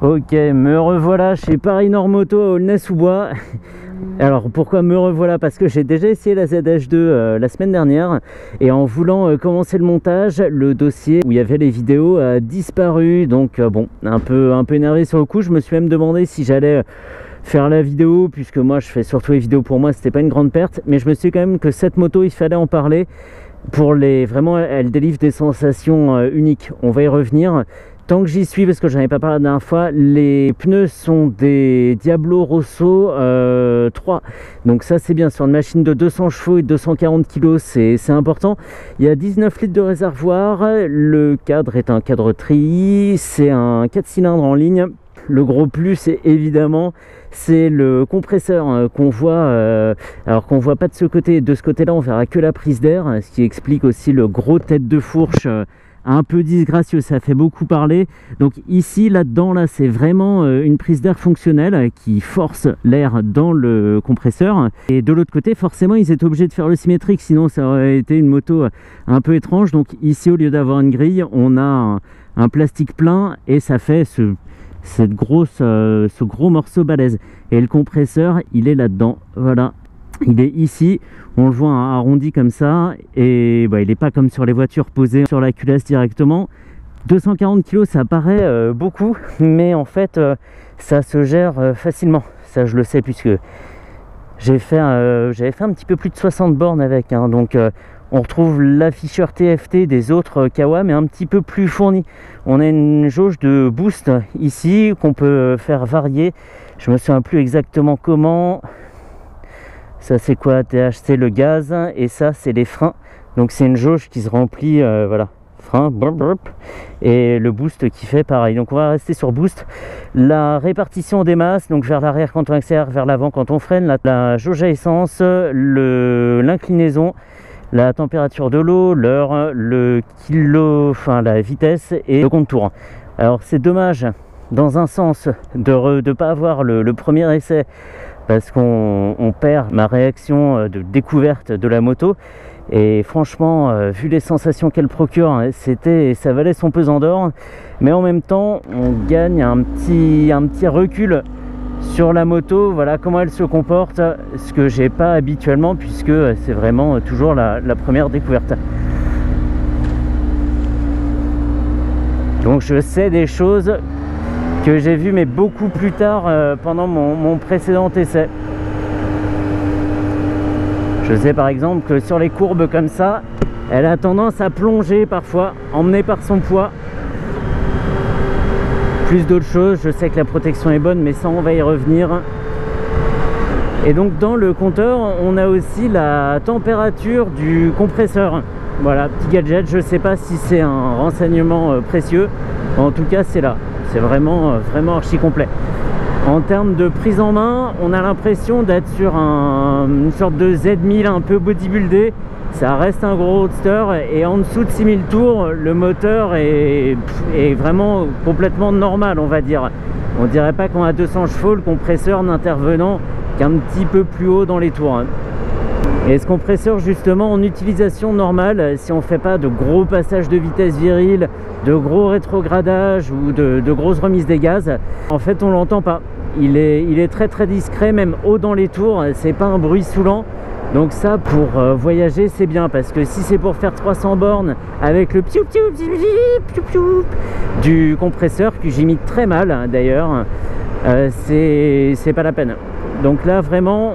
Ok, me revoilà chez Paris Nord Moto à Aulnay-sous-Bois. Alors pourquoi me revoilà? Parce que j'ai déjà essayé la ZH2 la semaine dernière et en voulant commencer le montage, le dossier où il y avait les vidéos a disparu. Donc bon, un peu énervé sur le coup. Je me suis même demandé si j'allais faire la vidéo, puisque moi je fais surtout les vidéos pour moi, c'était pas une grande perte. Mais je me suis dit quand même que cette moto, il fallait en parler. Pour les vraiment, elle délivre des sensations uniques. On va y revenir. Tant que j'y suis, parce que j'en avais pas parlé la dernière fois, les pneus sont des Diablo Rosso 3. Donc ça c'est bien, sur une machine de 200 chevaux et 240 kg, c'est important. Il y a 19 litres de réservoir, le cadre est un cadre treillis, c'est un 4 cylindres en ligne. Le gros plus, évidemment, c'est le compresseur qu'on voit, alors qu'on voit pas de ce côté. De ce côté-là, on verra que la prise d'air, ce qui explique aussi le gros tête de fourche un peu disgracieux, ça fait beaucoup parler. Donc ici, là-dedans, là, c'est vraiment une prise d'air fonctionnelle qui force l'air dans le compresseur. Et de l'autre côté, forcément, ils étaient obligés de faire le symétrique, sinon ça aurait été une moto un peu étrange. Donc ici, au lieu d'avoir une grille, on a un plastique plein et ça fait ce gros morceau balèze. Et le compresseur, il est là-dedans, voilà. Il est ici, on le voit arrondi comme ça, et bah, il n'est pas comme sur les voitures posées sur la culasse directement. 240 kg, ça paraît beaucoup, mais en fait, ça se gère facilement. Ça, je le sais, puisque j'avais fait un petit peu plus de 60 bornes avec, hein, donc on retrouve l'afficheur TFT des autres Kawa, mais un petit peu plus fourni. On a une jauge de boost ici qu'on peut faire varier. Je me souviens plus exactement comment. Ça c'est quoi? THC, le gaz, et ça c'est les freins. Donc c'est une jauge qui se remplit, voilà, frein, et le boost qui fait pareil. Donc on va rester sur boost. La répartition des masses, donc vers l'arrière quand on accélère, vers l'avant quand on freine, la jauge à essence, l'inclinaison, la température de l'eau, l'heure, le kilo, enfin la vitesse et le compte-tour. Alors c'est dommage dans un sens de ne pas avoir le premier essai, parce qu'on perd ma réaction de découverte de la moto. Et franchement, vu les sensations qu'elle procure, ça valait son pesant d'or. Mais en même temps, on gagne un petit recul sur la moto. Voilà comment elle se comporte, ce que j'ai pas habituellement, puisque c'est vraiment toujours la première découverte. Donc je sais des choses que j'ai vu mais beaucoup plus tard pendant mon précédent essai. Je sais par exemple que sur les courbes comme ça, elle a tendance à plonger parfois, emmenée par son poids. Plus d'autres choses, je sais que la protection est bonne, mais ça on va y revenir. Et donc dans le compteur, on a aussi la température du compresseur. Voilà, petit gadget, je sais pas si c'est un renseignement précieux, en tout cas c'est là. C'est vraiment archi complet. En termes de prise en main, on a l'impression d'être sur une sorte de Z1000 un peu bodybuildé. Ça reste un gros roadster, et en dessous de 6000 tours, le moteur est vraiment complètement normal, on va dire. On dirait pas qu'on a 200 chevaux, le compresseur n'intervenant qu'un petit peu plus haut dans les tours. Et ce compresseur, justement, en utilisation normale, si on ne fait pas de gros passages de vitesse virile, de gros rétrogradages ou de grosses remises des gaz, en fait on l'entend pas. Il est très discret, même haut dans les tours, c'est pas un bruit saoulant. Donc ça, pour voyager, c'est bien, parce que si c'est pour faire 300 bornes avec le piou piou piou piou piou du compresseur, que j'imite très mal d'ailleurs, c'est pas la peine. Donc là vraiment,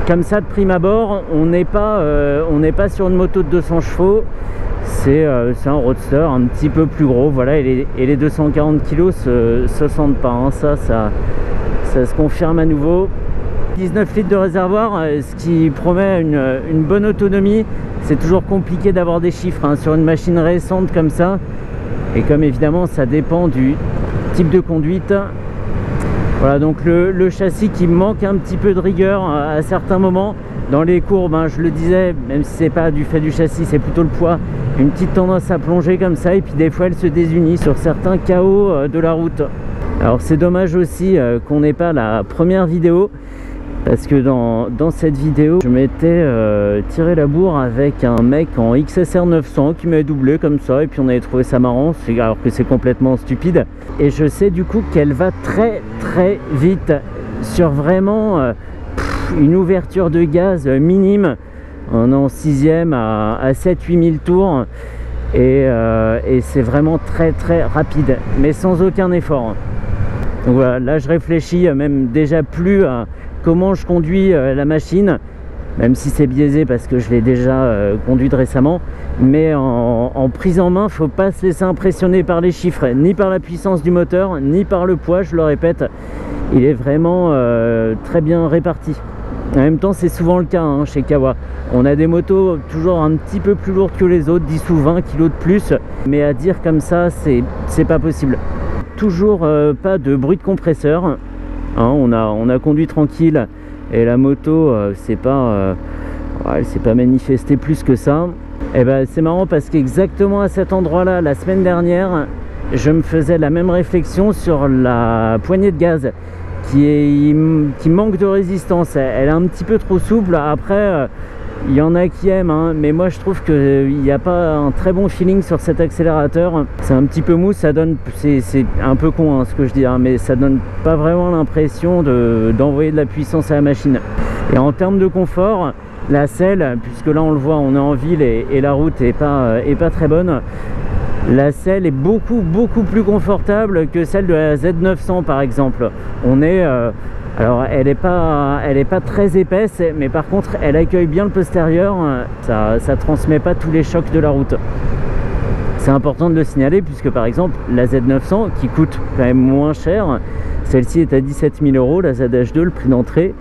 comme ça de prime abord, on n'est pas sur une moto de 200 chevaux. C'est un roadster un petit peu plus gros, voilà, et les 240 kg se sentent pas, hein. Ça se confirme à nouveau. 19 litres de réservoir, ce qui promet une bonne autonomie. C'est toujours compliqué d'avoir des chiffres, hein, sur une machine récente comme ça, et comme évidemment ça dépend du type de conduite. Voilà, donc le châssis qui manque un petit peu de rigueur à certains moments. Dans les courbes, hein, je le disais, même si c'est pas du fait du châssis, c'est plutôt le poids, une petite tendance à plonger comme ça, et puis des fois elle se désunit sur certains KO de la route. Alors c'est dommage aussi qu'on n'ait pas la première vidéo, Parce que dans cette vidéo, je m'étais tiré la bourre avec un mec en XSR 900 qui m'avait doublé comme ça, et puis on avait trouvé ça marrant, alors que c'est complètement stupide. Et je sais du coup qu'elle va très très vite sur vraiment une ouverture de gaz minime. On est en 6ème à 7-8 000 tours, et c'est vraiment très très rapide, mais sans aucun effort. Donc voilà, là je réfléchis même déjà plus à comment je conduis la machine, même si c'est biaisé parce que je l'ai déjà conduite récemment, mais en prise en main, faut pas se laisser impressionner par les chiffres, ni par la puissance du moteur, ni par le poids. Je le répète, il est vraiment très bien réparti. En même temps, c'est souvent le cas hein, chez Kawa. On a des motos toujours un petit peu plus lourdes que les autres, 10 ou 20 kg de plus, mais à dire comme ça, c'est pas possible. Toujours pas de bruit de compresseur. Hein, on a conduit tranquille, et la moto c'est pas elle s'est pas manifestée plus que ça. Et ben c'est marrant parce qu'exactement à cet endroit là, la semaine dernière, je me faisais la même réflexion sur la poignée de gaz qui manque de résistance. Elle est un petit peu trop souple. Après il y en a qui aiment hein, mais moi je trouve qu'il n'y a pas un très bon feeling sur cet accélérateur. C'est un petit peu mou, ça donne, c'est un peu con hein, ce que je dis hein, mais ça donne pas vraiment l'impression d'envoyer de la puissance à la machine. Et en termes de confort, la selle, puisque là on le voit, on est en ville et la route est pas très bonne, la selle est beaucoup plus confortable que celle de la Z900 par exemple. On est alors elle est pas très épaisse, mais par contre elle accueille bien le postérieur, ça transmet pas tous les chocs de la route. C'est important de le signaler puisque par exemple la Z900 qui coûte quand même moins cher, celle-ci est à 17 000 €, la ZH2 le prix d'entrée.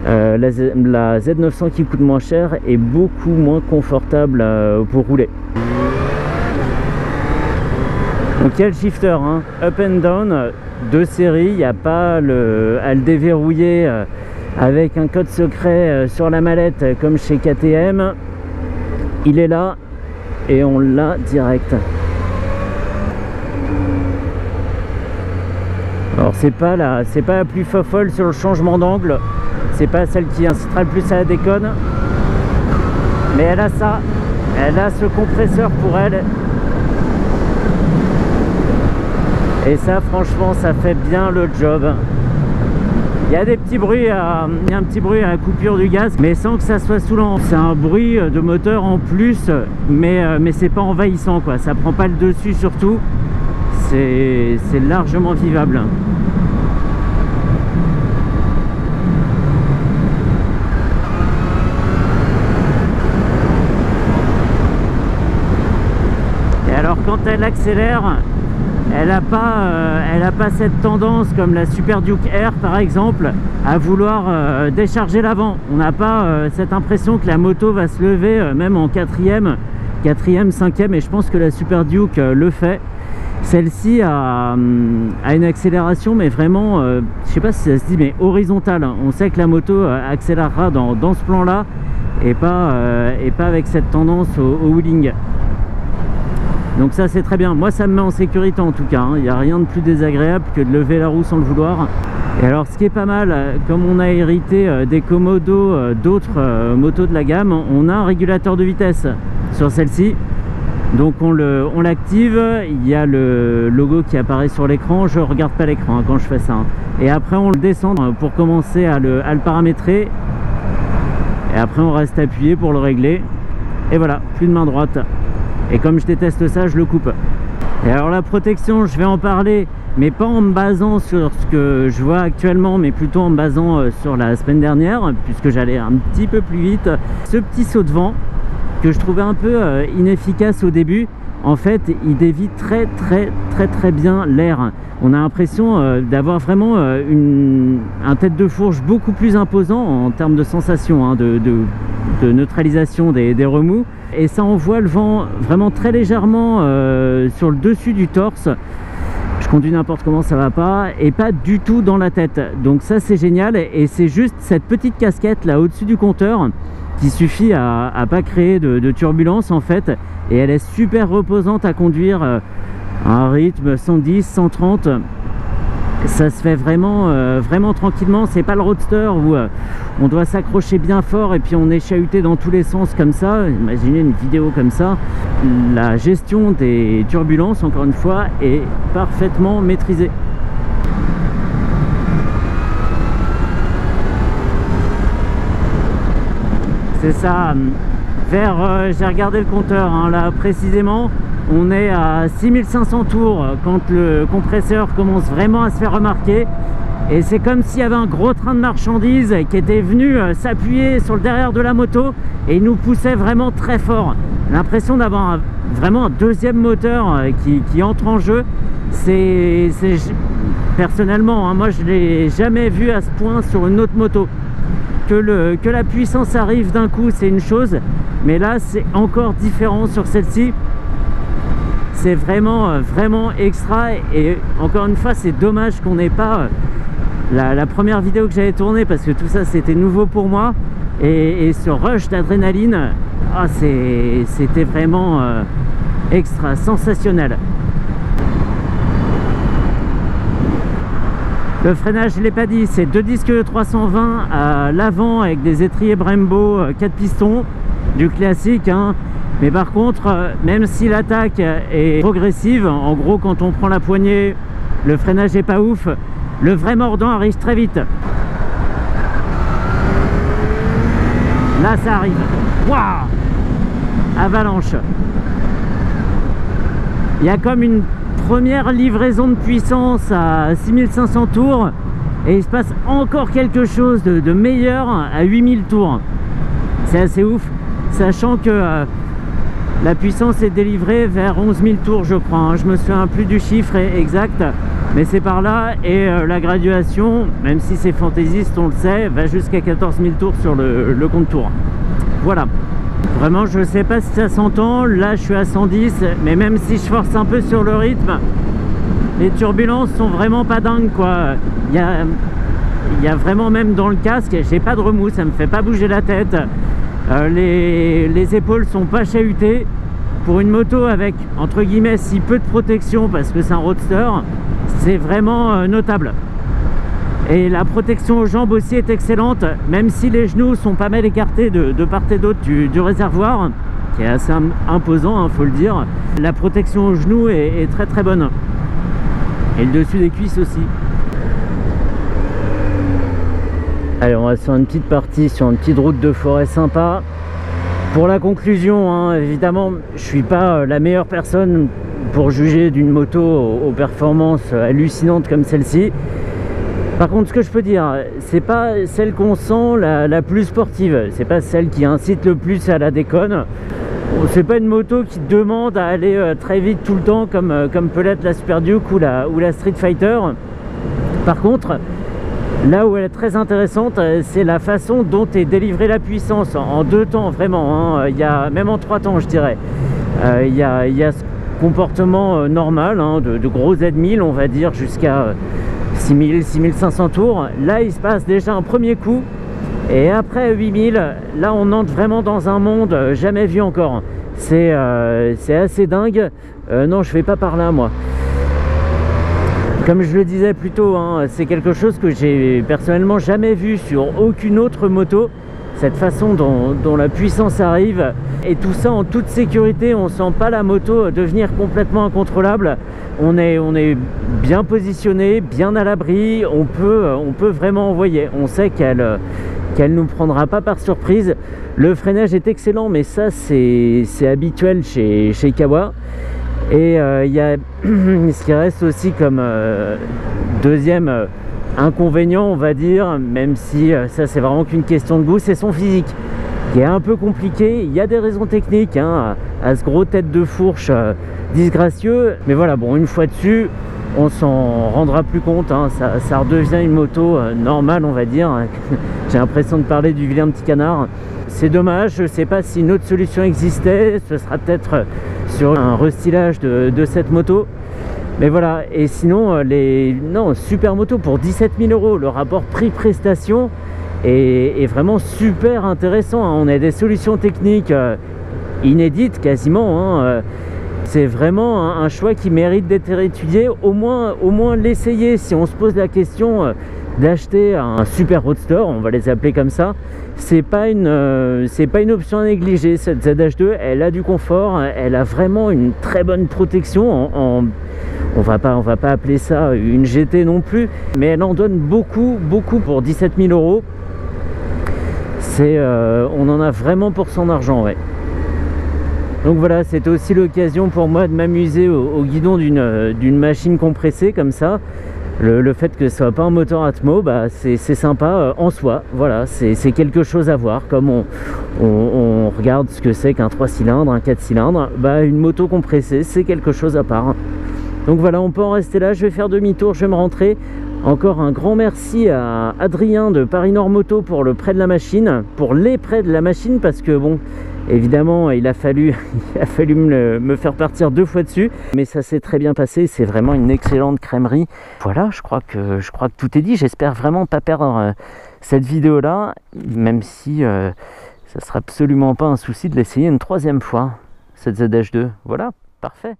La Z900 qui coûte moins cher est beaucoup moins confortable pour rouler. Donc il y a le shifter hein, up and down de série, il n'y a pas à le déverrouiller avec un code secret sur la mallette comme chez KTM. Il est là et on l'a direct. Alors c'est pas la plus folle sur le changement d'angle, c'est pas celle qui incitera le plus à la déconne, mais elle a ça, elle a ce compresseur pour elle. Et ça franchement ça fait bien le job. Il y a des petits bruits, il y a un petit bruit à la coupure du gaz, mais sans que ça soit saoulant. C'est un bruit de moteur en plus, mais c'est pas envahissant quoi, ça prend pas le dessus surtout. C'est largement vivable. Et alors quand elle accélère, elle n'a pas cette tendance comme la Super Duke R par exemple à vouloir décharger l'avant. On n'a pas cette impression que la moto va se lever même en 4ème, 5ème, et je pense que la Super Duke le fait. Celle-ci a une accélération mais vraiment, je sais pas si ça se dit, mais horizontale. On sait que la moto accélérera dans ce plan là et pas avec cette tendance au wheeling. Donc ça c'est très bien, moi ça me met en sécurité en tout cas, hein. Il n'y a rien de plus désagréable que de lever la roue sans le vouloir. Et alors ce qui est pas mal, comme on a hérité des Komodo d'autres motos de la gamme, on a un régulateur de vitesse sur celle-ci. Donc on l'active, il y a le logo qui apparaît sur l'écran, je regarde pas l'écran hein, quand je fais ça. Hein. Et après on le descend pour commencer à le paramétrer. Et après on reste appuyé pour le régler. Et voilà, plus de main droite. Et comme je déteste ça, je le coupe. Et alors la protection, je vais en parler, mais pas en me basant sur ce que je vois actuellement, mais plutôt en me basant sur la semaine dernière, puisque j'allais un petit peu plus vite. Ce petit saut de vent, que je trouvais un peu inefficace au début, en fait, il dévie très bien l'air. On a l'impression d'avoir vraiment un tête de fourche beaucoup plus imposant en termes de sensation, hein, de neutralisation des remous. Et ça envoie le vent vraiment très légèrement sur le dessus du torse. Je conduis n'importe comment, ça va pas, et pas du tout dans la tête. Donc ça c'est génial, et c'est juste cette petite casquette là au-dessus du compteur qui suffit à pas créer de turbulence en fait, et elle est super reposante à conduire à un rythme 110, 130. Ça se fait vraiment, vraiment tranquillement. C'est pas le roadster où on doit s'accrocher bien fort et puis on est chahuté dans tous les sens comme ça. Imaginez une vidéo comme ça. La gestion des turbulences, encore une fois, est parfaitement maîtrisée. C'est ça. J'ai regardé le compteur, hein, là précisément. On est à 6500 tours quand le compresseur commence vraiment à se faire remarquer. Et c'est comme s'il y avait un gros train de marchandises qui était venu s'appuyer sur le derrière de la moto et il nous poussait vraiment très fort. L'impression d'avoir vraiment un deuxième moteur qui entre en jeu. Personnellement, hein, moi je ne l'ai jamais vu à ce point sur une autre moto. Que la puissance arrive d'un coup, c'est une chose. Mais là, c'est encore différent sur celle-ci. C'est vraiment, vraiment extra. Et encore une fois, c'est dommage qu'on n'ait pas la première vidéo que j'avais tournée parce que tout ça, c'était nouveau pour moi. Et ce rush d'adrénaline, c'était vraiment extra, sensationnel. Le freinage, je ne l'ai pas dit, c'est 2 disques 320 à l'avant avec des étriers Brembo 4 pistons, du classique, hein. Mais par contre, même si l'attaque est progressive, en gros quand on prend la poignée, le freinage n'est pas ouf, le vrai mordant arrive très vite. Là ça arrive. Waouh! Avalanche. Il y a comme une première livraison de puissance à 6500 tours et il se passe encore quelque chose de meilleur à 8000 tours. C'est assez ouf, sachant que la puissance est délivrée vers 11 000 tours je crois, hein. Je me souviens plus du chiffre exact, mais c'est par là. Et la graduation, même si c'est fantaisiste on le sait, va jusqu'à 14 000 tours sur le compte tour. Voilà. Vraiment, je ne sais pas si ça s'entend, là je suis à 110, mais même si je force un peu sur le rythme, les turbulences sont vraiment pas dingues quoi. Il y a vraiment, même dans le casque, j'ai pas de remous, ça me fait pas bouger la tête. Les épaules sont pas chahutées. Pour une moto avec, entre guillemets, si peu de protection, parce que c'est un roadster, c'est vraiment notable. Et la protection aux jambes aussi est excellente, même si les genoux sont pas mal écartés de part et d'autre du réservoir, qui est assez imposant, hein, faut le dire. La protection aux genoux est très très bonne. Et le dessus des cuisses aussi. Allez, on va sur une petite partie, sur une petite route de forêt sympa. Pour la conclusion, hein, évidemment, je suis pas la meilleure personne pour juger d'une moto aux performances hallucinantes comme celle-ci. Par contre, ce que je peux dire, c'est pas celle qu'on sent la plus sportive, c'est pas celle qui incite le plus à la déconne. C'est pas une moto qui demande à aller très vite tout le temps comme peut l'être la Super Duke ou la Street Fighter. Par contre, là où elle est très intéressante, c'est la façon dont est délivrée la puissance en 2 temps vraiment, hein. Il y a, même en 3 temps je dirais. Il y a ce comportement normal, hein, de gros Z1000 on va dire jusqu'à 6000, 6500 tours. Là il se passe déjà un premier coup et après 8000, là on entre vraiment dans un monde jamais vu encore. C'est assez dingue. Non, je vais pas par là moi. Comme je le disais plus tôt, hein, c'est quelque chose que j'ai personnellement jamais vu sur aucune autre moto. Cette façon dont la puissance arrive, et tout ça en toute sécurité. On sent pas la moto devenir complètement incontrôlable. On est bien positionné, bien à l'abri. On peut vraiment envoyer. On sait qu'elle nous prendra pas par surprise. Le freinage est excellent, mais ça c'est habituel chez Kawa. Et il y a ce qui reste aussi comme deuxième inconvénient, on va dire, même si ça c'est vraiment qu'une question de goût, c'est son physique qui est un peu compliqué. Il y a des raisons techniques, hein, à ce gros tête de fourche disgracieux, mais voilà, bon, une fois dessus on s'en rendra plus compte, hein. Ça redevient une moto normale, on va dire. J'ai l'impression de parler du vilain petit canard. C'est dommage, je ne sais pas si une autre solution existait. Ce sera peut-être sur un restylage de cette moto. Mais voilà, et sinon, non, super moto pour 17 000 €. Le rapport prix-prestation est vraiment super intéressant, hein. On a des solutions techniques inédites quasiment, hein. C'est vraiment un choix qui mérite d'être étudié, au moins l'essayer. Si on se pose la question d'acheter un super roadster, on va les appeler comme ça, c'est pas une option à négliger. Cette ZH2, elle a du confort, elle a vraiment une très bonne protection. On va pas appeler ça une GT non plus, mais elle en donne beaucoup pour 17 000 €. On en a vraiment pour son argent, ouais. Donc voilà, c'était aussi l'occasion pour moi de m'amuser au guidon d'une machine compressée comme ça. Le fait que ce soit pas un moteur Atmo, bah, c'est sympa en soi. Voilà, c'est quelque chose à voir. Comme on regarde ce que c'est qu'un 3 cylindres, un 4 cylindres, bah, une moto compressée, c'est quelque chose à part. Donc voilà, on peut en rester là. Je vais faire demi-tour, je vais me rentrer. Encore un grand merci à Adrien de Paris Nord Moto pour le prêt de la machine, pour les prêts de la machine, parce que bon, évidemment, il a fallu me faire partir 2 fois dessus, mais ça s'est très bien passé. C'est vraiment une excellente crèmerie. Voilà, je crois que tout est dit. J'espère vraiment pas perdre cette vidéo là, même si ça sera absolument pas un souci de l'essayer une 3e fois, cette ZH2. Voilà, parfait.